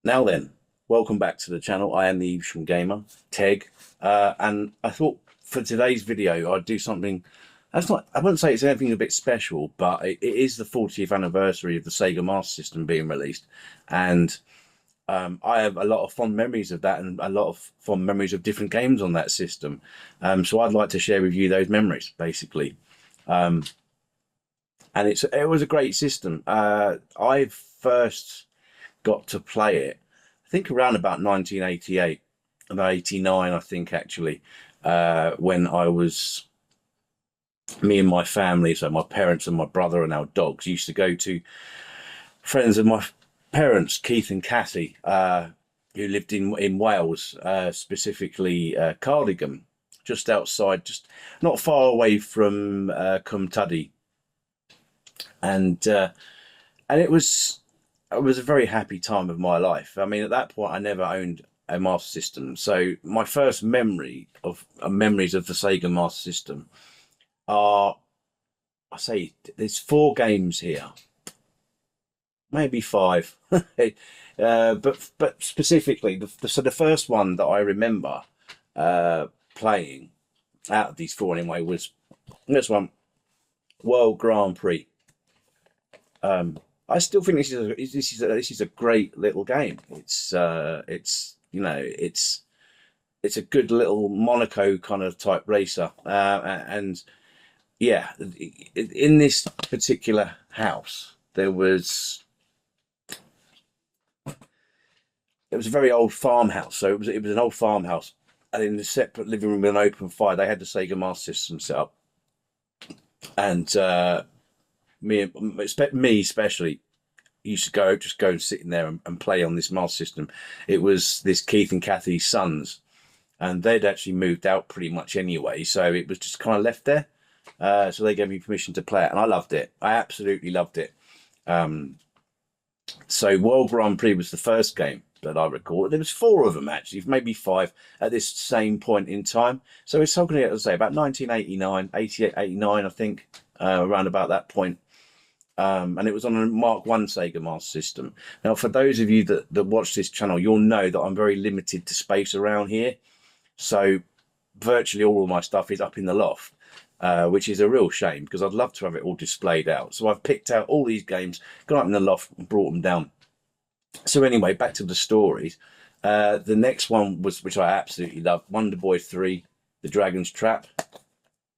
Now then, welcome back to the channel. I am the Evesham Gamer, Teg, and I thought for today's video I'd do something that's not, I wouldn't say it's anything a bit special, but it is the 40th anniversary of the Sega Master System being released, and I have a lot of fond memories of that and a lot of fond memories of different games on that system. So I'd like to share with you those memories, basically. Um, and it was a great system. I first got to play it, I think around about 1988, about 89, I think actually, when I was, me and my family, so my parents and my brother and our dogs, used to go to friends of my parents, Keith and Kathy, who lived in Wales, specifically Cardigan, just outside, just not far away from Cwmtuddy, and it was a very happy time of my life. I mean, at that point, I never owned a Master System, so my first memories of the Sega Master System are, I say, there's four games here, maybe five, but specifically, the first one that I remember playing out of these four anyway was this one, World Grand Prix. I still think this is a great little game. It's it's a good little Monaco kind of type racer, and yeah, in this particular house it was a very old farmhouse. So it was an old farmhouse, and in the separate living room with an open fire, they had the Sega Master System set up, and me especially used to go and sit in there and play on this Master System. It was this Keith and Kathy's sons, and they'd actually moved out pretty much anyway, so it was just kind of left there. So they gave me permission to play it, and I loved it. I absolutely loved it. Um, so World Grand Prix was the first game that I recorded. There was four of them actually, maybe five at this same point in time. So it's talking, as I say, about 1989, 88, 89, I think, around about that point. And it was on a Mark One Sega Master System. Now, for those of you that watch this channel, you'll know that I'm very limited to space around here. So virtually all of my stuff is up in the loft, which is a real shame because I'd love to have it all displayed out. So I've picked out all these games, gone up in the loft and brought them down. So anyway, back to the stories. The next one was, which I absolutely love, Wonder Boy 3, The Dragon's Trap.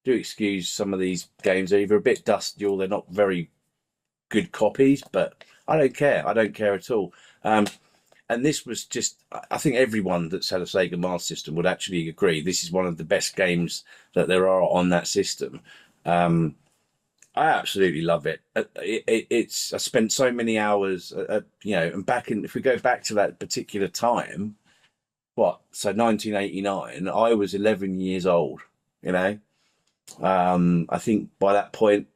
Do excuse some of these games, they're either a bit dusty or they're not very good copies, but I don't care. I don't care at all. And this was just, I think everyone that's had a Sega Master System would actually agree this is one of the best games that there are on that system. I absolutely love it. It's I spent so many hours, and if we go back to that particular time, so 1989, I was 11 years old. You know, I think by that point,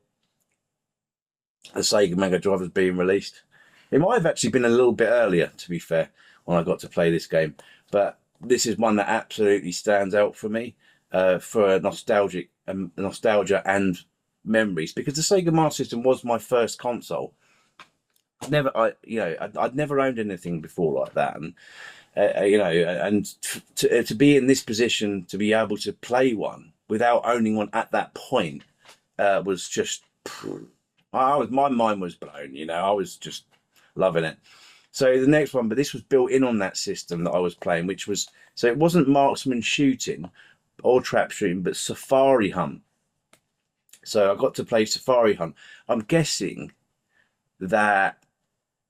the Sega Mega Drive was being released. It might have actually been a little bit earlier, to be fair, when I got to play this game. But this is one that absolutely stands out for me, for nostalgia and memories, because the Sega Master System was my first console. I'd never owned anything before like that, and to be in this position to be able to play one without owning one at that point was just. My mind was blown. I was just loving it. So the next one, but this was built in on that system that I was playing, which was, so it wasn't marksman shooting or trap shooting, but Safari Hunt. So I got to play Safari Hunt. I'm guessing that,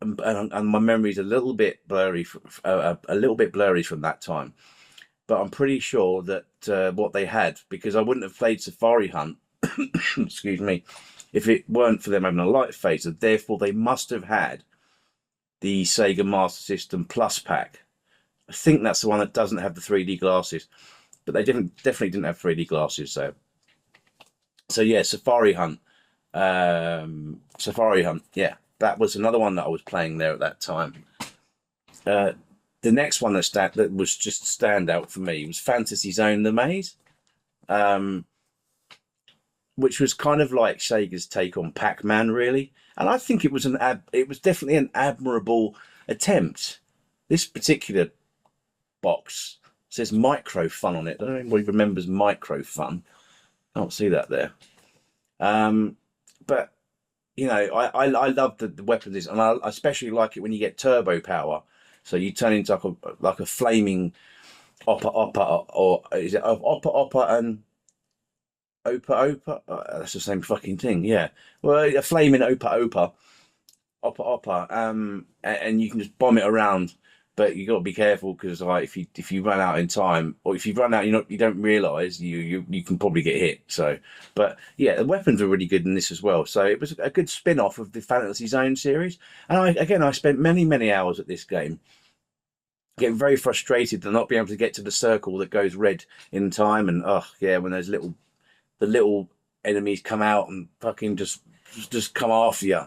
and my memory's a little bit blurry, from that time, but I'm pretty sure that what they had, because I wouldn't have played Safari Hunt, excuse me, if it weren't for them having a light phaser. Therefore, they must have had the Sega Master System Plus Pack. I think that's the one that doesn't have the 3D glasses, but they definitely didn't have 3D glasses. So yeah, Safari Hunt. Yeah, that was another one that I was playing there at that time. The next one that was just a standout for me was Fantasy Zone: The Maze, which was kind of like Sega's take on Pac-Man, really. And I think it was definitely an admirable attempt This particular box says micro fun on it. I don't know if anybody remembers micro fun. Can't see that there. But you know, I love the weapons, and I especially like it when you get turbo power. So you turn into like a flaming oppa, or is it oppa and opa? That's the same fucking thing. Yeah. Well, a flaming oppa, and you can just bomb it around. But you got to be careful because like if you run out in time, or if you run out, you don't realise you can probably get hit. So, but yeah, the weapons are really good in this as well. So it was a good spin-off of the Fantasy Zone series. And I spent many hours at this game, getting very frustrated to not be able to get to the circle that goes red in time. And oh yeah, when those the little enemies come out and fucking just come after you.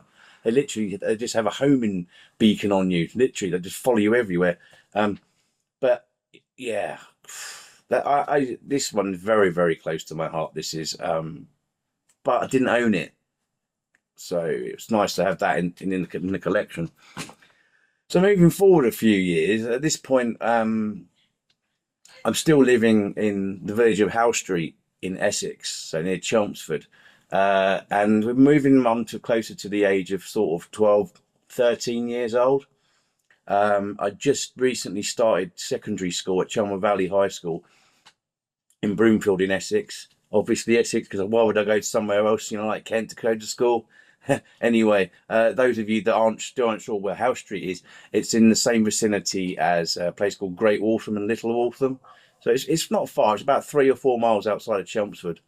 They just have a homing beacon on you. Literally, they just follow you everywhere. But yeah, this one is very close to my heart. This is, but I didn't own it, so it's nice to have that in the collection. So moving forward a few years, at this point, I'm still living in the village of Howe Street in Essex, so near Chelmsford. And we're moving on to closer to the age of sort of 12, 13 years old. I just recently started secondary school at Chelmsford Valley High School in Broomfield in Essex. Obviously Essex, because why would I go to somewhere else, like Kent to go to school? Anyway, those of you that still aren't sure where Howe Street is, it's in the same vicinity as a place called Great Waltham and Little Waltham. So it's not far. It's about 3 or 4 miles outside of Chelmsford.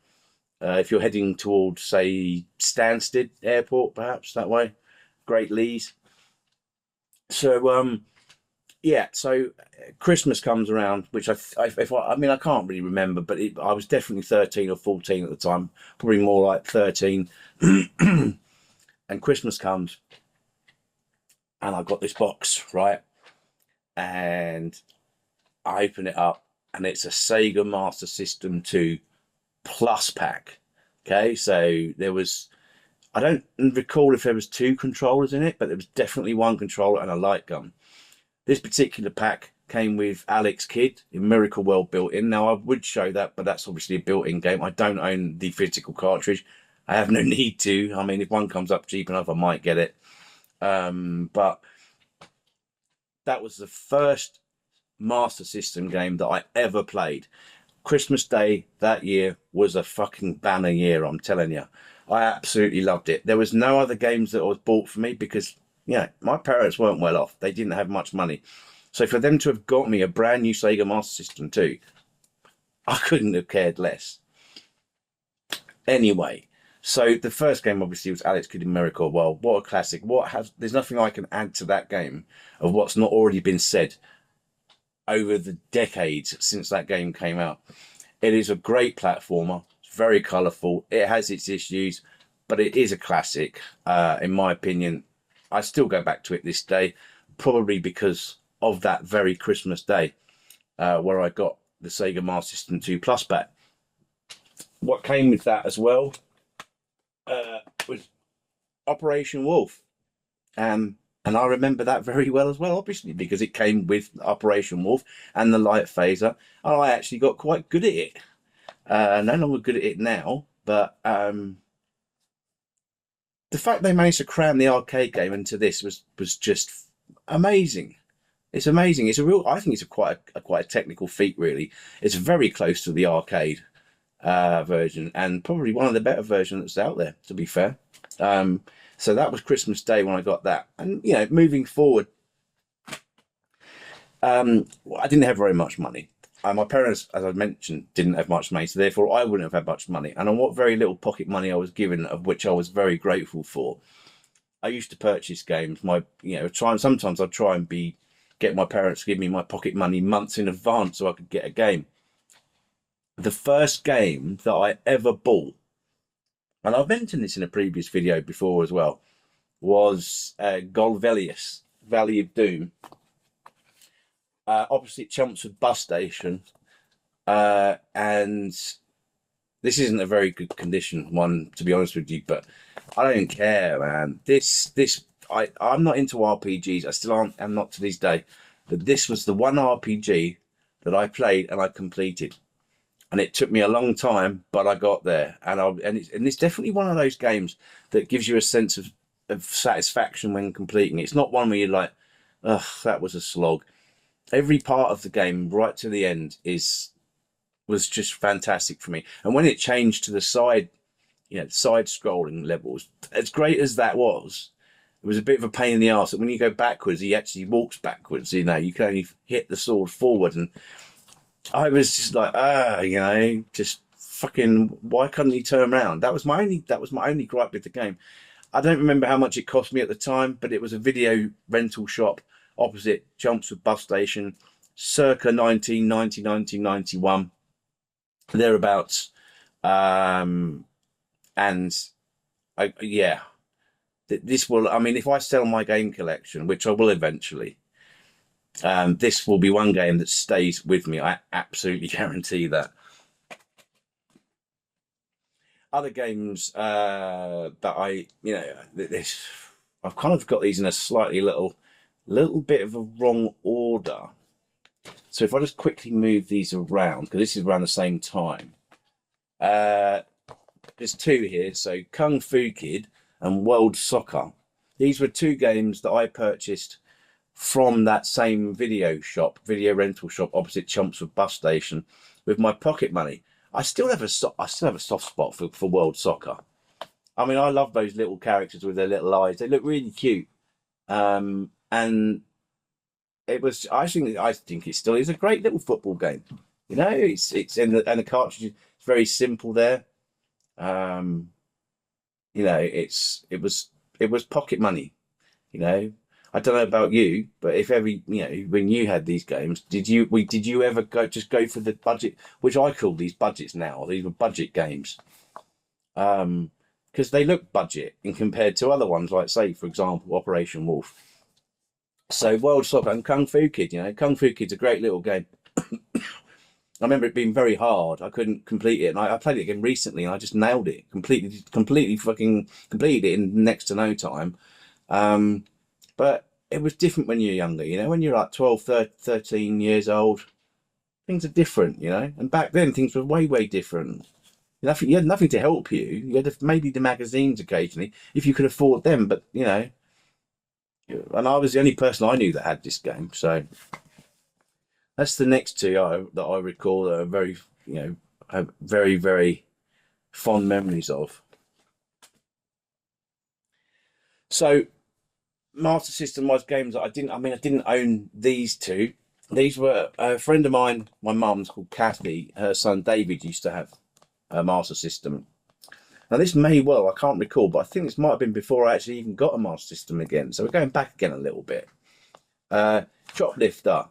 If you're heading towards, say, Stansted Airport, perhaps that way, Great Lees. So, yeah. So Christmas comes around, which I can't really remember, but I was definitely 13 or 14 at the time, probably more like 13. And Christmas comes, and I got this box, right, and I open it up, and it's a SEGA Master System 2 Plus pack. Okay, so there was, I don't recall if there was 2 controllers in it, but there was definitely 1 controller and a light gun. This particular pack came with Alex Kidd in Miracle World built in. Now I would show that, but that's obviously a built-in game. I don't own the physical cartridge. I have no need to. I mean, if one comes up cheap enough, I might get it. But that was the first Master System game that I ever played. Christmas Day that year was a fucking banner year, I'm telling you. I absolutely loved it. There was no other games that was bought for me because, my parents weren't well off. They didn't have much money. So for them to have got me a brand new SEGA Master System 2, I couldn't have cared less. Anyway, so the first game obviously was Alex Kidd in Miracle. Well, what a classic. There's nothing I can add to that game of what's not already been said over the decades since that game came out. It is a great platformer. It's very colourful. It has its issues, but it is a classic, in my opinion. I still go back to it this day, probably because of that very Christmas day, where I got the SEGA Master System 2 Plus pack. What came with that as well was Operation Wolf. And I remember that very well as well, obviously, because it came with Operation Wolf and the light phaser. And I actually got quite good at it. No longer good at it now, but the fact they managed to cram the arcade game into this was just amazing. It's amazing. I think it's quite a technical feat, really. It's very close to the arcade version, and probably one of the better versions that's out there, to be fair. So that was Christmas Day when I got that. And, moving forward, I didn't have very much money. My parents, as I mentioned, didn't have much money, so therefore I wouldn't have had much money. And on what very little pocket money I was given, of which I was very grateful for, I used to purchase games. Sometimes I'd try and get my parents to give me my pocket money months in advance so I could get a game. The first game that I ever bought, and I've mentioned this in a previous video before as well, was Gallius, Valley of Doom, opposite Chelmsford bus station. And this isn't a very good condition one, to be honest with you, but I don't care, man. I'm not into RPGs. I still aren't. I'm not to this day. that this was the one RPG that I played and I completed. And it took me a long time, but I got there. And it's definitely one of those games that gives you a sense of satisfaction when completing it. It's not one where you're like, ugh, that was a slog. Every part of the game, right to the end, was just fantastic for me. And when it changed to the side scrolling levels, as great as that was, it was a bit of a pain in the arse. That when you go backwards, he actually walks backwards. You can only hit the sword forward, and I was just like, just fucking. Why couldn't he turn around? That was my only gripe with the game. I don't remember how much it cost me at the time, but it was a video rental shop opposite Chelmsford bus station, circa 1990, 1991, thereabouts. And this will. I mean, if I sell my game collection, which I will eventually. This will be one game that stays with me. I absolutely guarantee that. Other games that I've kind of got these in a slightly little bit of a wrong order. So if I just quickly move these around, because this is around the same time. There's two here. So Kung Fu Kid and World Soccer. These were two games that I purchased from that same video rental shop opposite Chelmsford bus station with my pocket money. I still have a soft spot for World Soccer. I mean, I love those little characters with their little eyes. They look really cute. And I think it still is a great little football game. It's and the cartridge is very simple there. It was pocket money. I don't know about you, but when you had these games, did you ever go for the budget, which I call these budgets now? These were budget games, because they look budget in compared to other ones, like say, for example, Operation Wolf. So World Soccer and Kung Fu Kid, Kung Fu Kid's a great little game. I remember it being very hard. I couldn't complete it, and I played it again recently, and I just nailed it completely fucking completed it in next to no time. But it was different when you're younger, when you're like 12, 13 years old, things are different, and back then things were way, way different. You had nothing to help you. You had maybe the magazines occasionally, if you could afford them, but, and I was the only person I knew that had this game. So that's the next two that I recall that are very, have very, very fond memories of. So, Master System was games that I didn't own these two. These were a friend of mine, my mum's, called Kathy. Her son David used to have a Master System. Now this I can't recall, but I think this might have been before I actually even got a Master System again. So we're going back again a little bit. Choplifter.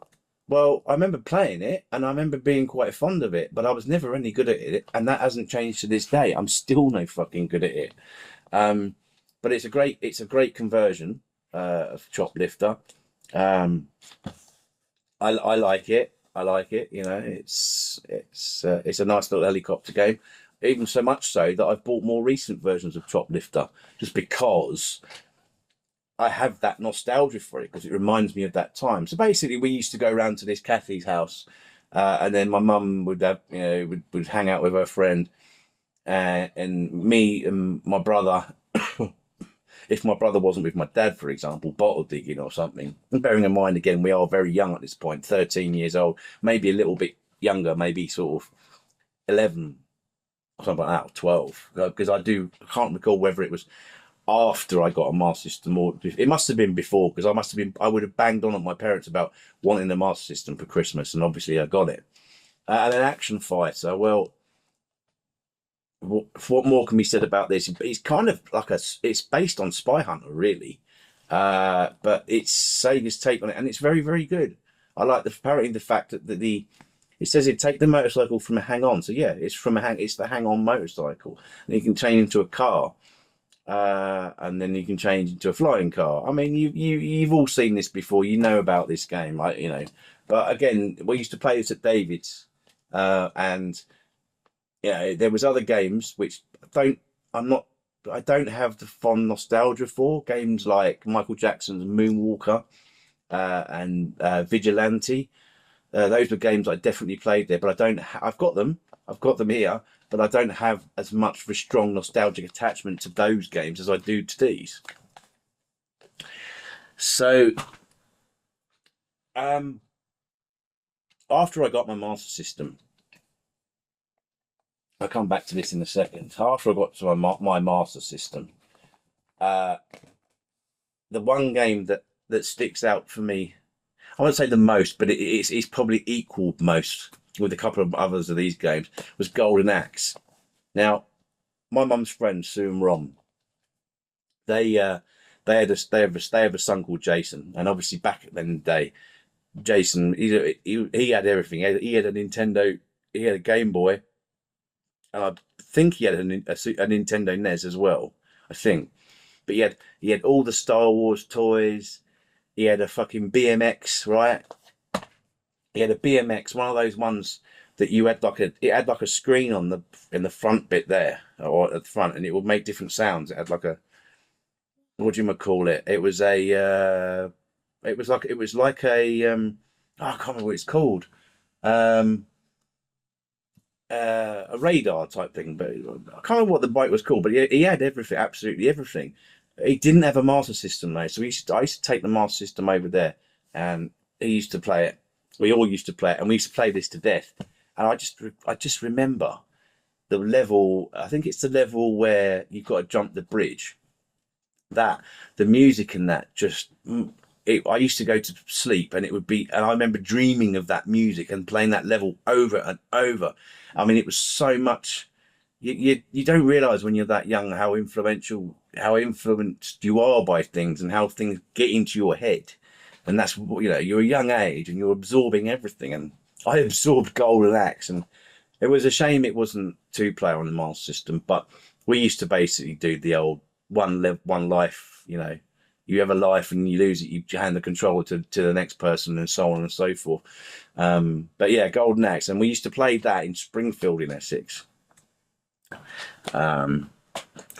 Well, I remember playing it and I remember being quite fond of it, but I was never any good at it, and that hasn't changed to this day. I'm still no fucking good at it. But it's a great conversion of Choplifter. I like it. It's a nice little helicopter game. Even so much so that I've bought more recent versions of Choplifter just because I have that nostalgia for it, because it reminds me of that time. So basically, we used to go around to this Kathy's house, and then my mum would have, would hang out with her friend, and me and my brother. If my brother wasn't with my dad, for example, bottle digging or something. And bearing in mind, again, we are very young at this point, 13 years old, maybe a little bit younger, maybe sort of 11 or something like that, or 12. Because I can't recall whether it was after I got a Master System or it must have been before, because I would have banged on at my parents about wanting a Master System for Christmas, and obviously I got it. And an action fighter, well, what more can be said about this? It's kind of like it's based on Spy Hunter, really, but it's Sega's take on it, and it's very, very good. I like apparently the fact that it says it take the motorcycle from a hang-on. So yeah, it's the hang-on motorcycle, and you can change into a car, and then you can change into a flying car. I mean, you've all seen this before. You know about this game, like But again, we used to play this at David's, and there was other games which I don't have the fond nostalgia for. Games like Michael Jackson's Moonwalker, and Vigilante. Those were games I definitely played there, but I don't. I've got them. I've got them here, but I don't have as much of a strong nostalgic attachment to those games as I do to these. So, after I got my Master System, I'll come back to this in a second. After I got to my Master System, the one game that sticks out for me, I won't say the most, but it's probably equal most with a couple of others of these games, was Golden Axe. Now, my mum's friend Sue and Rom, they have a son called Jason, and obviously back in the day, Jason he had everything. He had a Nintendo, he had a Game Boy, and I think he had a Nintendo NES as well. I think, but he had all the Star Wars toys. He had a fucking BMX, right? He had a BMX, one of those ones that you had it had like a screen on in the front bit there, or at the front, and it would make different sounds. It had like a, what do you call it? It was a it was like a oh, I can't remember what it's called. A radar type thing, but I can't remember what the bike was called. But he had everything, absolutely everything. He didn't have a Master System though, so I used to take the Master System over there, and he used to play it. We all used to play it, and we used to play this to death. And I just remember the level. I think it's the level where you've got to jump the bridge. That the music and that just. I used to go to sleep, and it would be, and I remember dreaming of that music and playing that level over and over. I mean, it was so much. You don't realize when you're that young how influenced you are by things and how things get into your head, and that's, you're a young age and you're absorbing everything. And I absorbed Golden Axe, and it was a shame it wasn't 2-player on the Master System, but we used to basically do the old one life. You have a life and you lose it, you hand the controller to the next person, and so on and so forth. But yeah, Golden Axe, and we used to play that in Springfield in Essex. Can't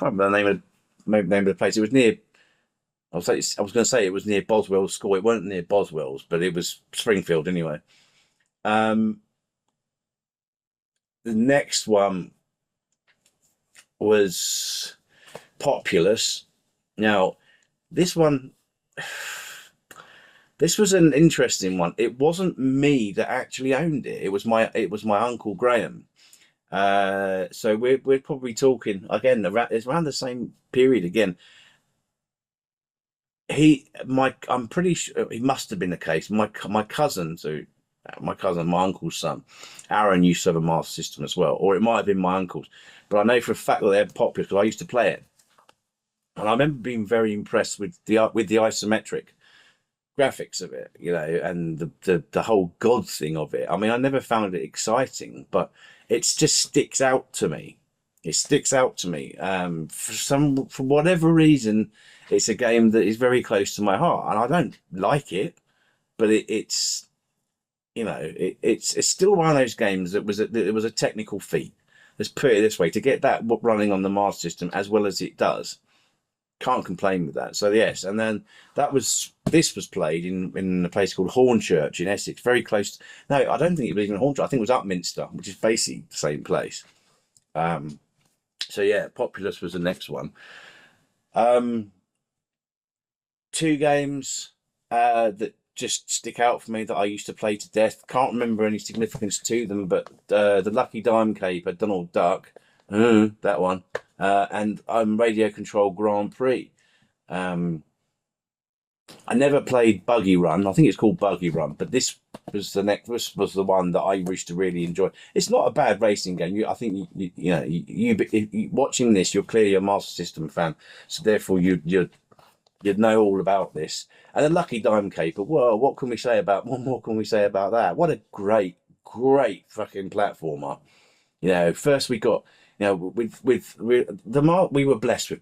remember the name of the place. It was near. I was going to say it was near Boswell's school. It wasn't near Boswell's, but it was Springfield anyway. The next one was Populus. Now, this one, this was an interesting one. It wasn't me that actually owned it. It was my uncle Graham. So we're probably talking again it's around the same period again. I'm pretty sure it must have been the case. My cousin, my uncle's son, Aaron, used to have a Master System as well, or it might have been my uncle's. But I know for a fact that they're popular because I used to play it, and I remember being very impressed with the isometric graphics of it, and the whole God thing of it. I mean, I never found it exciting, but it just sticks out to me. It sticks out to me. For whatever reason, it's a game that is very close to my heart, and I don't like it, but it's still one of those games that was a technical feat. Let's put it this way: to get that running on the Master System as well as it does, can't complain with that. So yes, and then this was played in a place called Hornchurch in Essex, very close. No, I don't think it was even Hornchurch. I think it was Upminster, which is basically the same place. So yeah, Populus was the next one. 2 games that just stick out for me that I used to play to death. Can't remember any significance to them, but the Lucky Dime Caper, Donald Duck, that one, and Radio Control Grand Prix. I never played Buggy Run. I think it's called Buggy Run, but this was the next. This was the one that I used to really enjoy. It's not a bad racing game. I think you watching this, you're clearly a Master System fan, so therefore you'd know all about this. And the Lucky Dime Caper. Well, what more can we say about that? What a great fucking platformer. First we got, with the mark we were blessed with.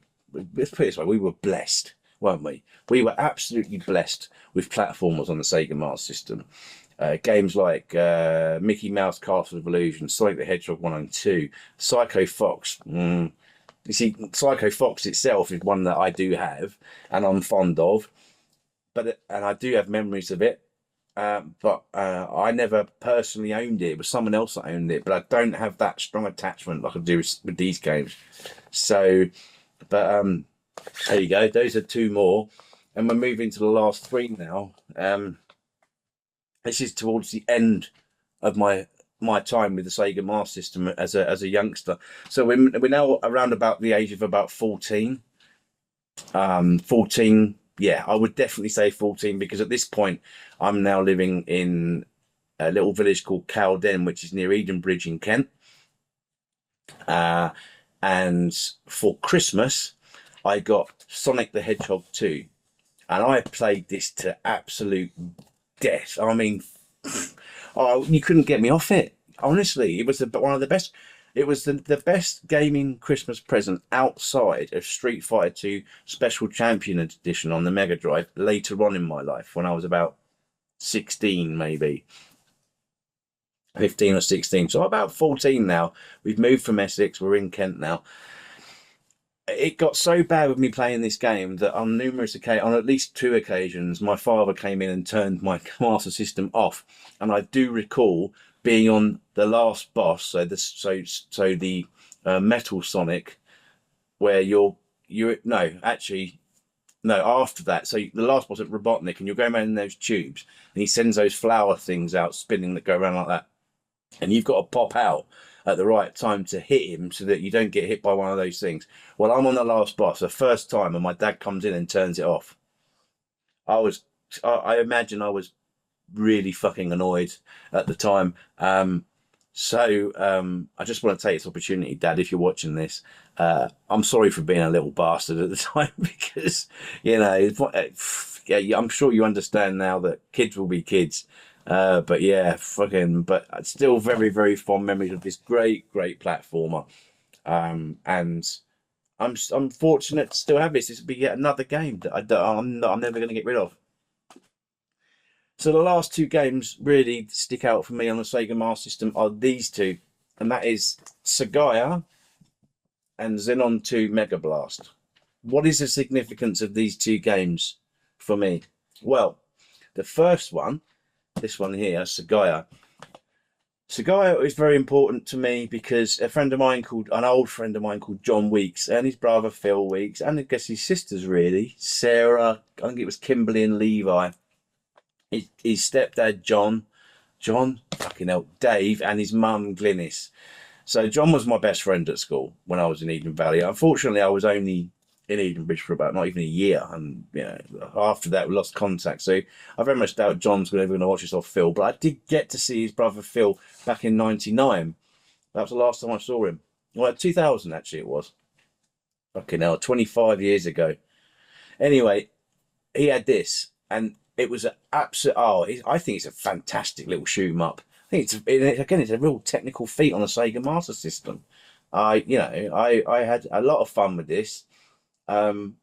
Let's put it this way: we were blessed, weren't we? We were absolutely blessed with platformers on the Sega Master System. Games like Mickey Mouse Castle of Illusion, Sonic the Hedgehog 1 and 2, Psycho Fox. You see, Psycho Fox itself is one that I do have and I'm fond of. and I do have memories of it. But I never personally owned it. It was someone else that owned it, but I don't have that strong attachment like I do with these games. So, but there you go. Those are two more, and we're moving to the last three now. This is towards the end of my time with the Sega Master System as a youngster. So we're now around about the age of about 14. 14. Yeah, I would definitely say 14, because at this point I'm now living in a little village called Cowden, which is near Edenbridge in Kent. And for Christmas, I got Sonic the Hedgehog 2, and I played this to absolute death. I mean, oh, you couldn't get me off it. Honestly, it was one of the best. It was the best gaming Christmas present outside of Street Fighter 2 Special Champion Edition on the Mega Drive later on in my life, when I was about 16, maybe 15 or 16. So about 14 now. We've moved from Essex. We're in Kent now. It got so bad with me playing this game that on numerous occasions, on at least 2 occasions, my father came in and turned my Master System off. And I do recall being on the last boss, so the Metal Sonic, where after that, so the last boss at Robotnik, and you're going around in those tubes, and he sends those flower things out spinning that go around like that, and you've got to pop out at the right time to hit him so that you don't get hit by one of those things. Well, I'm on the last boss, the first time, and my dad comes in and turns it off. I imagine I was really fucking annoyed at the time. So I just want to take this opportunity, Dad, if you're watching this, I'm sorry for being a little bastard at the time, because, you know, yeah, I'm sure you understand now that kids will be kids. But yeah, but still very, very fond memories of this great platformer. And I'm fortunate to still have this. This will be yet another game that I'm never going to get rid of. So the last 2 games really stick out for me on the Sega Master System are these 2, and that is Sagaya and Zenon II Mega Blast. What is the significance of these 2 games for me? Well, the first one, this one here, Sagaya. Sagaya is very important to me because an old friend of mine called John Weeks, and his brother Phil Weeks, and I guess his sisters really, Sarah, I think it was Kimberly and Levi. His stepdad, John, fucking hell, Dave, and his mum, Glynis. So John was my best friend at school when I was in Eden Valley. Unfortunately, I was only in Edenbridge for about not even a year, and you know, after that we lost contact. So I very much doubt John's ever going to watch this off Phil. But I did get to see his brother Phil back in '99. That was the last time I saw him. Well, 2000 actually it was. Fucking hell, 25 years ago. Anyway, he had this, and it was an absolute. I think it's a fantastic little shoot 'em up. I think it's a real technical feat on the Sega Master System. I had a lot of fun with this, and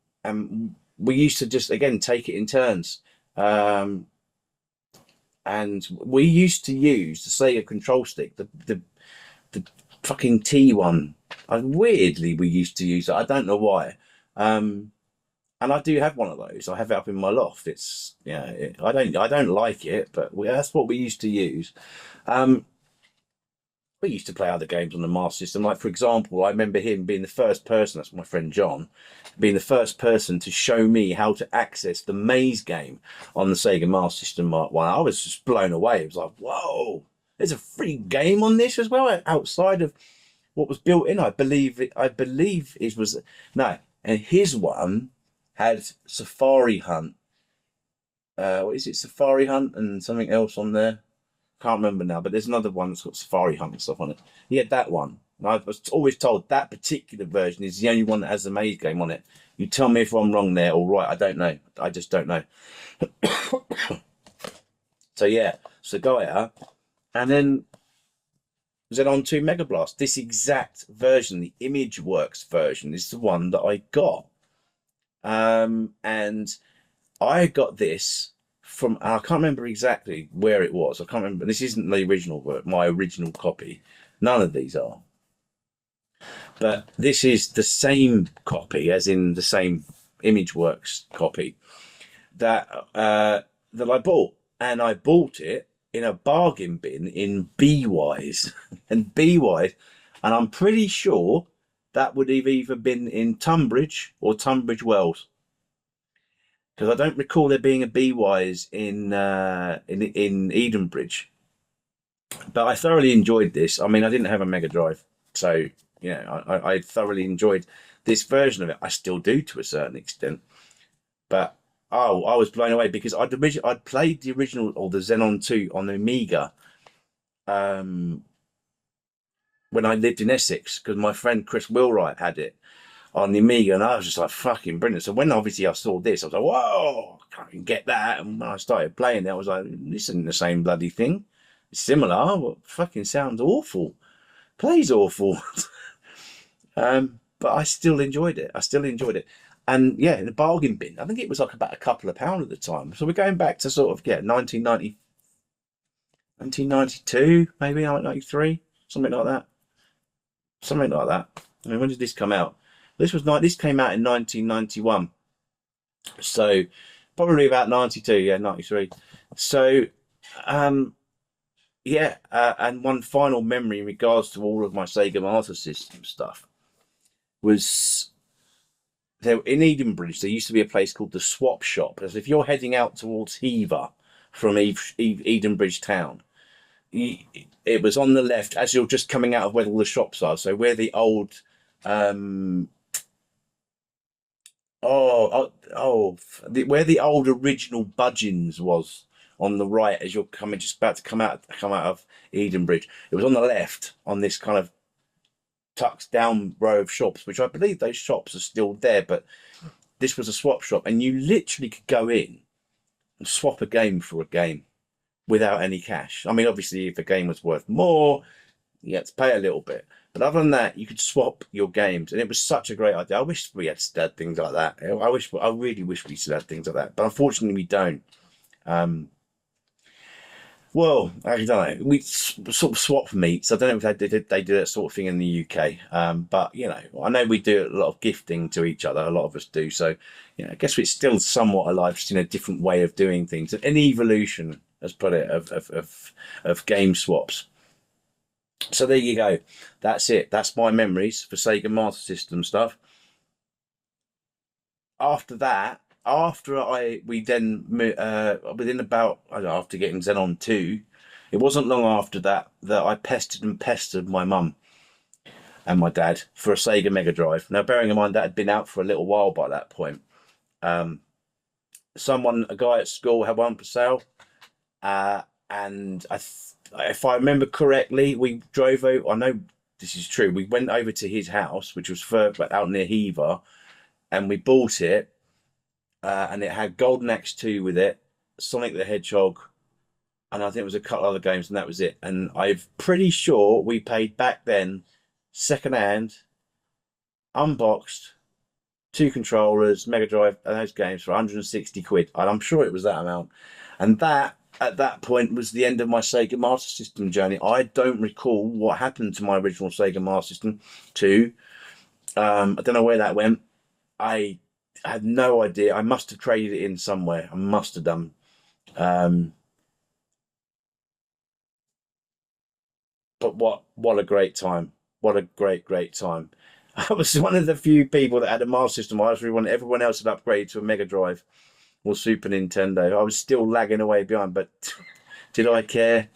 we used to just take it in turns, and we used to use the Sega control stick, the fucking T one. Weirdly, we used to use it. I don't know why. And I do have one of those. I have it up in my loft. It's I don't like it, but that's what we used to use. We used to play other games on the Master System. Like, for example, I remember him being the first person, that's my friend John, being the first person to show me how to access the maze game on the Sega Master System Mark 1. I was just blown away. It was like, whoa, there's a free game on this as well, outside of what was built in. I believe it was, no, and his one had Safari Hunt. What is it? Safari Hunt and something else on there. Can't remember now, but there's another one that's got Safari Hunt and stuff on it. He had that one. And I was always told that particular version is the only one that has the maze game on it. You tell me if I'm wrong there or right. I don't know. I just don't know. So yeah, Sagaya, and then Zenon II Mega Blast. This exact version, the ImageWorks version, is the one that I got. And I got this from, I can't remember exactly where it was. I can't remember. This isn't the original, my original copy. None of these are. But this is the same copy, as in the same ImageWorks copy. that that I bought, and I bought it in a bargain bin in B-Wise and B-Wise, and I'm pretty sure that would have either been in Tunbridge or Tunbridge Wells, because I don't recall there being a B-Wise in Edenbridge. But I thoroughly enjoyed this. I mean, I didn't have a Mega Drive, so I thoroughly enjoyed this version of it. I still do to a certain extent, but oh, I was blown away because I'd played the original, or the Zenon II, on the Amiga when I lived in Essex, because my friend Chris Wilwright had it on the Amiga, and I was just like, fucking brilliant. So when obviously I saw this, I was like, whoa, I can get that. And when I started playing it, I was like, this isn't the same bloody thing. It's similar, but fucking sounds awful. Plays awful. But I still enjoyed it. I still enjoyed it. And yeah, in the bargain bin, I think it was like about a couple of pounds at the time. So we're going back to sort of, 1990, 1992, maybe 1993, something like that. Something like that. I mean, when did this come out? This came out in 1991. So probably about 92, 93. So and one final memory in regards to all of my Sega Master System stuff was there in Edenbridge. There used to be a place called the Swap Shop. As if you're heading out towards Hever from Edenbridge town, it was on the left as you're just coming out of where all the shops are. So where the old where the old original Budgeons was, on the right as you're just about to come out of Edenbridge. It was on the left, on this kind of tucked down row of shops, which I believe those shops are still there, but this was a swap shop, and you literally could go in and swap a game for a game without any cash. I mean, obviously, if a game was worth more, you had to pay a little bit. But other than that, you could swap your games, and it was such a great idea. I wish we had things like that. I really wish we still had things like that, but unfortunately, we don't. Well, I don't know. We sort of swap meats. I don't know if they do that sort of thing in the UK. But I know we do a lot of gifting to each other. A lot of us do. So, I guess it's still somewhat alive, just in a different way of doing things. An evolution, let's put it, of game swaps. So there you go. That's it. That's my memories for Sega Master System stuff. After that, within about, I don't know, after getting Zenon II, it wasn't long after that I pestered my mum and my dad for a Sega Mega Drive. Now, bearing in mind that had been out for a little while by that point. A guy at school had one for sale, and if I remember correctly, we drove over. I know this is true. We went over to his house, which was out near Hever, and we bought it. And it had Golden Axe 2 with it, Sonic the Hedgehog, and I think it was a couple other games, and that was it. And I'm pretty sure we paid back then, second-hand, unboxed, 2 controllers, Mega Drive, and those games for 160 quid. And I'm sure it was that amount. And that, at that point, was the end of my Sega Master System journey. I don't recall what happened to my original Sega Master System 2. I don't know where that went. I had no idea. I must have traded it in somewhere. I must have done. But what a great time. What a great time. I was one of the few people that had a Master System. Everyone else had upgraded to a Mega Drive or Super Nintendo. I was still lagging away behind, but did I care?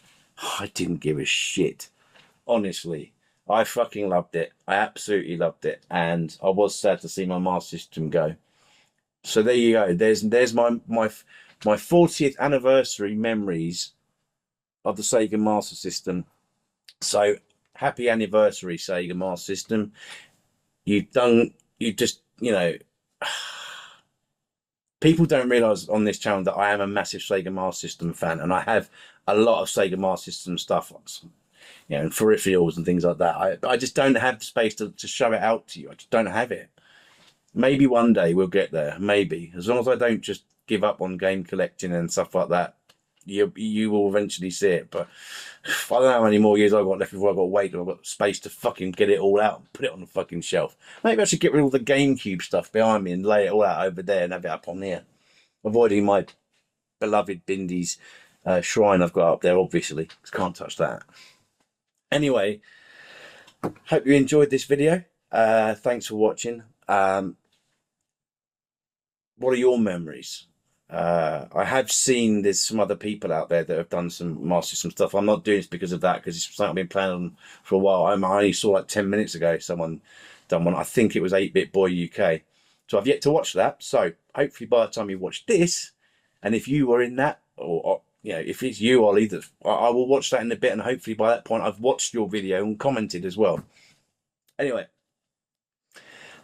I didn't give a shit. Honestly. I fucking loved it. I absolutely loved it. And I was sad to see my Master System go. So there you go. There's my 40th anniversary memories of the Sega Master System. So happy anniversary, Sega Master System. You just, people don't realise on this channel that I am a massive Sega Master System fan, and I have a lot of Sega Master System stuff, and peripherals and things like that. I just don't have the space to show it out to you. I just don't have it. Maybe one day we'll get there. Maybe, as long as I don't just give up on game collecting and stuff like that, you will eventually see it. But I don't know how many more years I've got left before I've got to wait. I've got space to fucking get it all out and put it on the fucking shelf. Maybe I should get rid of all the GameCube stuff behind me and lay it all out over there and have it up on here. avoiding my beloved Bindy's shrine I've got up there, obviously. Can't touch that. Anyway, hope you enjoyed this video. Thanks for watching. What are your memories? I have seen there's some other people out there that have done some Master System stuff. I'm not doing this because of that, because it's something I've been planning on for a while. I only saw like 10 minutes ago someone done one. I think it was 8-Bit Boy UK. So I've yet to watch that. So hopefully by the time you watch this, and if you were in that, or you know, if it's you, I'll either I will watch that in a bit, and hopefully by that point I've watched your video and commented as well. Anyway,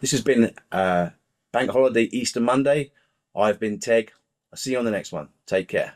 this has been Bank Holiday Easter Monday. I've been Teg. I'll see you on the next one. Take care.